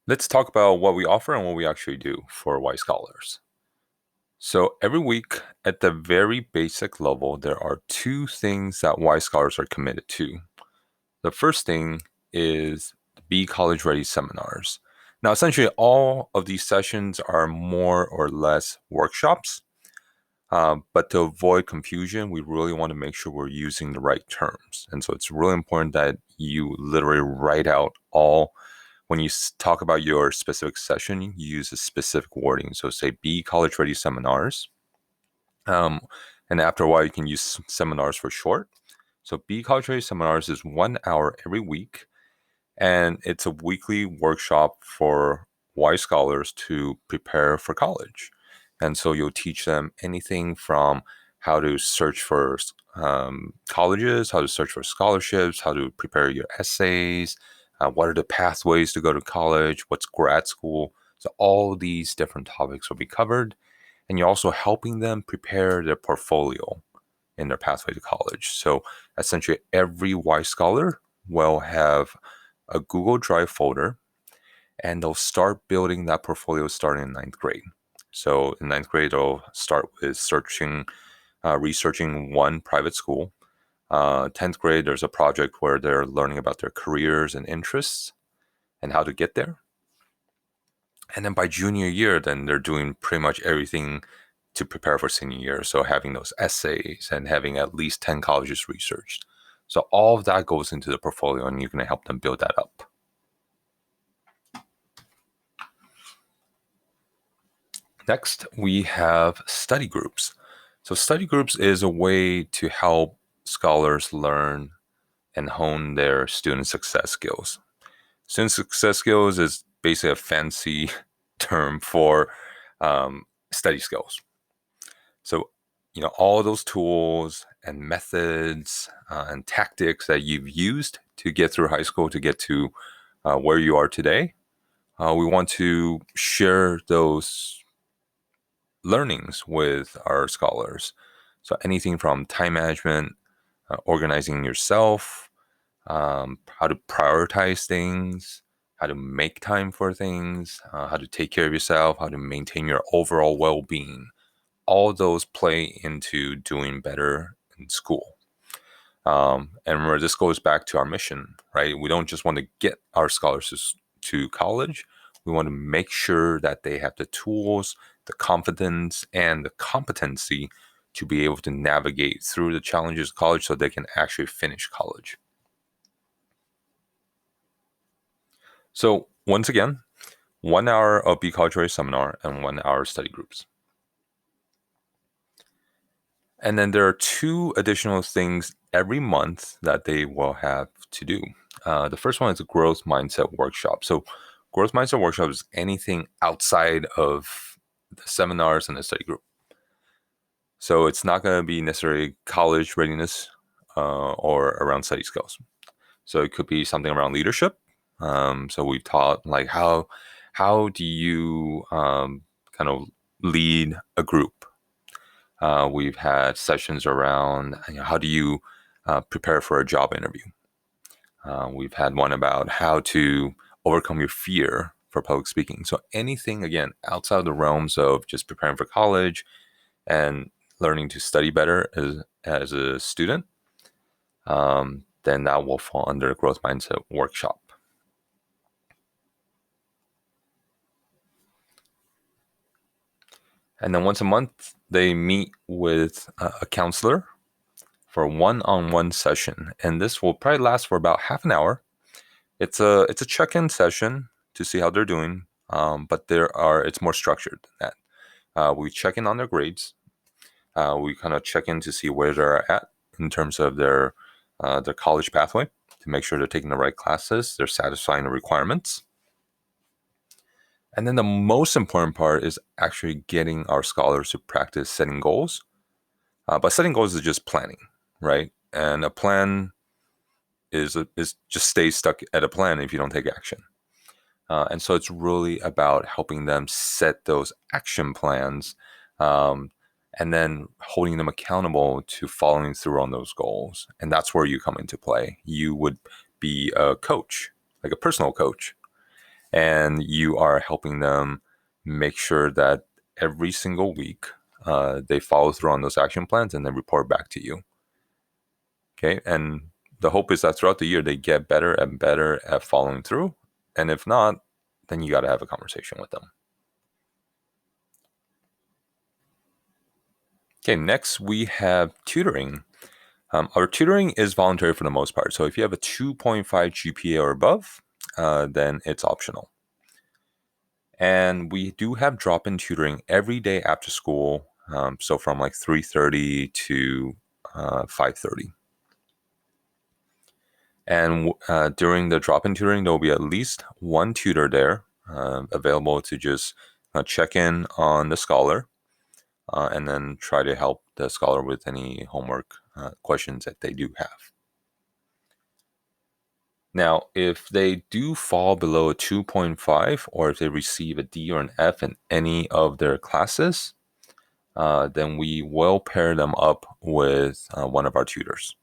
Let's talk about what we offer and what we actually do for Y Scholars. So, every week at the very basic level, there are two things that Y Scholars are committed to. The first thing is Be College Ready seminars. Now, essentially, all of these sessions are more or less workshops, but to avoid confusion, we really want to make sure we're using the right terms. And so, it's really important that you literally write out all when you talk about your specific session, you use a specific wording. So say Be College Ready seminars. Um, and after a while, you can use seminars for short. So Be College Ready seminars is 1 hour every week. And it's a weekly workshop for Y scholars to prepare for college. And so you'll teach them anything from how to search for colleges, how to search for scholarships, how to prepare your essays, what are the pathways to go to college, what's grad school. So all these different topics will be covered. And you're also helping them prepare their portfolio in their pathway to college. So essentially, every Y scholar will have a Google Drive folder, and they'll start building that portfolio starting in ninth grade. So in ninth grade, they'll start with researching one private school. 10th grade, there's a project where they're learning about their careers and interests and how to get there. And then by junior year, then they're doing pretty much everything to prepare for senior year. So having those essays and having at least 10 colleges researched. So all of that goes into the portfolio, and you're going to help them build that up. Next, we have study groups. So study groups is a way to help scholars learn and hone their student success skills. Student success skills is basically a fancy term for study skills. So, all those tools and methods and tactics that you've used to get through high school to get to where you are today, we want to share those learnings with our scholars. So anything from time management, organizing yourself, how to prioritize things, how to make time for things, how to take care of yourself, how to maintain your overall well-being. All those play into doing better in school. And remember, this goes back to our mission, right? We don't just want to get our scholars to college. We want to make sure that they have the tools, the confidence, and the competency to be able to navigate through the challenges of college so they can actually finish college. So once again, 1 hour of Be College Ready seminar and 1 hour study groups. And then there are two additional things every month that they will have to do. The first one is a growth mindset workshop. So growth mindset workshop is anything outside of the seminars and the study group. So it's not going to be necessarily college readiness or around study skills. So it could be something around leadership. So we've taught like how do you kind of lead a group. We've had sessions around how do you prepare for a job interview. We've had one about how to overcome your fear for public speaking. So anything, again, outside of the realms of just preparing for college and learning to study better as a student, then that will fall under growth mindset workshop. And then once a month, they meet with a counselor for a one-on-one session. And this will probably last for about half an hour. It's a check-in session to see how they're doing, but it's more structured than that. We check in on their grades. We kind of check in to see where they're at in terms of their college pathway to make sure they're taking the right classes, they're satisfying the requirements. And then the most important part is actually getting our scholars to practice setting goals. But setting goals is just planning, right? And a plan is just stay stuck at a plan if you don't take action. And so it's really about helping them set those action plans and then holding them accountable to following through on those goals. And that's where you come into play. You would be a coach, like a personal coach. and you are helping them make sure that every single week they follow through on those action plans and then report back to you. Okay, and the hope is that throughout the year they get better and better at following through, and if not, then you got to have a conversation with them. Okay, next we have tutoring. Our tutoring is voluntary for the most part. So if you have a 2.5 GPA or above, then it's optional. And we do have drop-in tutoring every day after school. So from like 3:30 to 5:30. And during the drop-in tutoring, there will be at least one tutor there available to just check in on the scholar and then try to help the scholar with any homework questions that they do have. Now, if they do fall below a 2.5 or if they receive a D or an F in any of their classes, then we will pair them up with one of our tutors.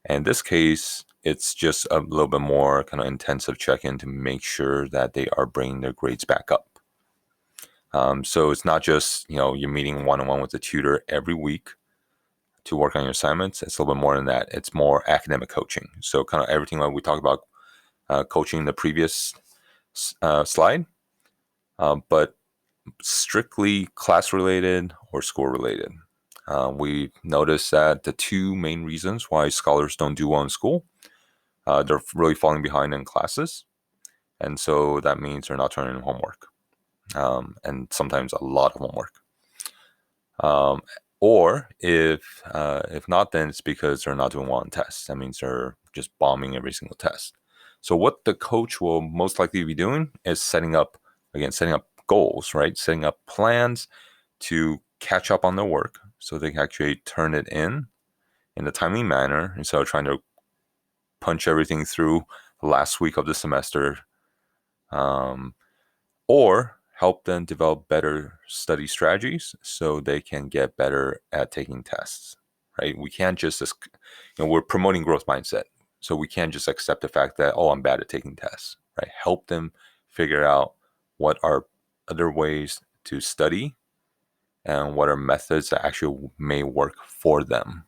And in this case, it's just a little bit more kind of intensive check-in to make sure that they are bringing their grades back up. So it's not just, you're meeting one-on-one with the tutor every week to work on your assignments. It's a little bit more than that. It's more academic coaching. So kind of everything like we talked about coaching in the previous slide, but strictly class-related or school-related. We noticed that the two main reasons why scholars don't do well in school, they're really falling behind in classes, and so that means they're not turning in homework, and sometimes a lot of homework. Or if not, then it's because they're not doing well on tests. That means they're just bombing every single test. So what the coach will most likely be doing is setting up goals, right? Setting up plans to catch up on their work so they can actually turn it in a timely manner instead of trying to punch everything through the last week of the semester, or help them develop better study strategies so they can get better at taking tests, right? We can't just, we're promoting growth mindset. So we can't just accept the fact that, oh, I'm bad at taking tests, right? Help them figure out what are other ways to study and what are methods that actually may work for them.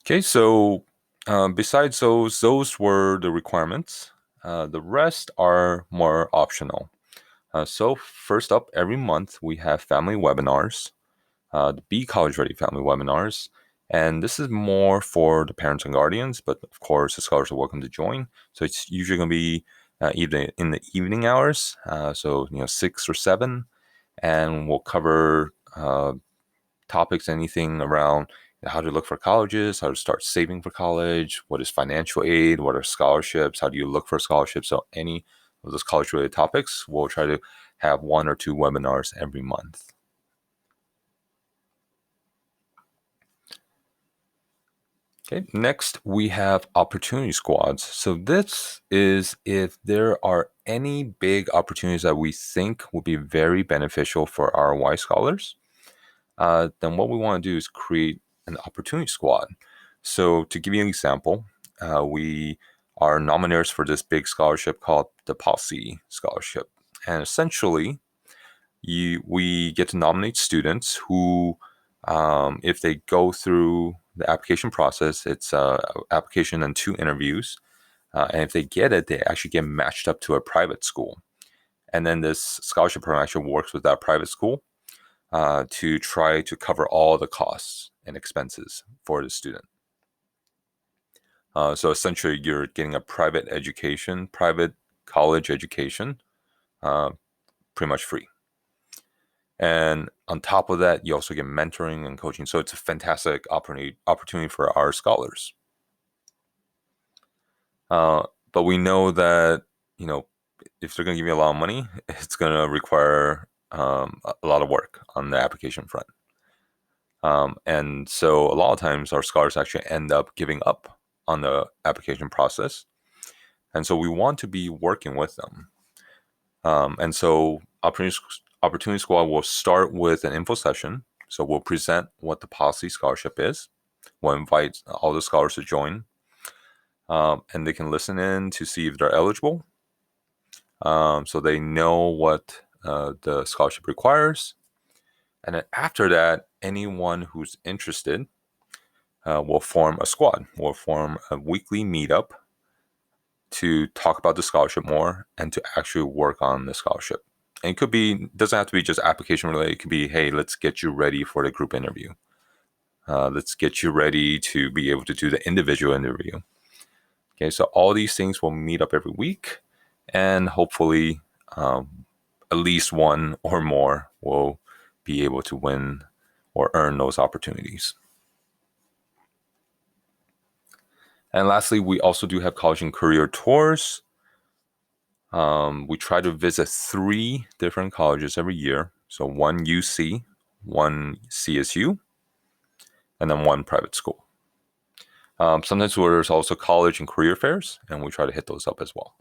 Okay, so besides those were the requirements. The rest are more optional. So first up, every month we have family webinars, the Be College Ready family webinars. And this is more for the parents and guardians, but of course the scholars are welcome to join. So it's usually going to be either in the evening hours, so 6 or 7, and we'll cover topics, anything around how to look for colleges, how to start saving for college, what is financial aid, what are scholarships, how do you look for scholarships. So any of those college-related topics, we'll try to have 1 or 2 webinars every month. Okay, next we have opportunity squads. So this is if there are any big opportunities that we think would be very beneficial for our Y scholars, then what we want to do is create an opportunity squad. So to give you an example, we are nominators for this big scholarship called the Policy Scholarship. And essentially, we get to nominate students who, if they go through the application process, it's application and 2 interviews. And if they get it, they actually get matched up to a private school. And then this scholarship program actually works with that private school to try to cover all the costs and expenses for the student. So essentially, you're getting a private college education, pretty much free. And on top of that, you also get mentoring and coaching. So it's a fantastic opportunity for our scholars. But we know that, if they're going to give you a lot of money, it's going to require a lot of work on the application front. And so a lot of times our scholars actually end up giving up on the application process. And so we want to be working with them. And so Opportunity Squad will start with an info session. So we'll present what the policy scholarship is. We'll invite all the scholars to join, and they can listen in to see if they're eligible. So they know what the scholarship requires. And then after that, anyone who's interested will form a squad. We'll form a weekly meetup to talk about the scholarship more and to actually work on the scholarship. And it could be, doesn't have to be just application related. It could be, hey, let's get you ready for the group interview. Let's get you ready to be able to do the individual interview. Okay, so all these things will meet up every week, and hopefully at least one or more will be able to win or earn those opportunities. And lastly, we also do have college and career tours. We try to visit 3 different colleges every year. So one UC, one CSU, and then one private school. Sometimes there's also college and career fairs, and we try to hit those up as well.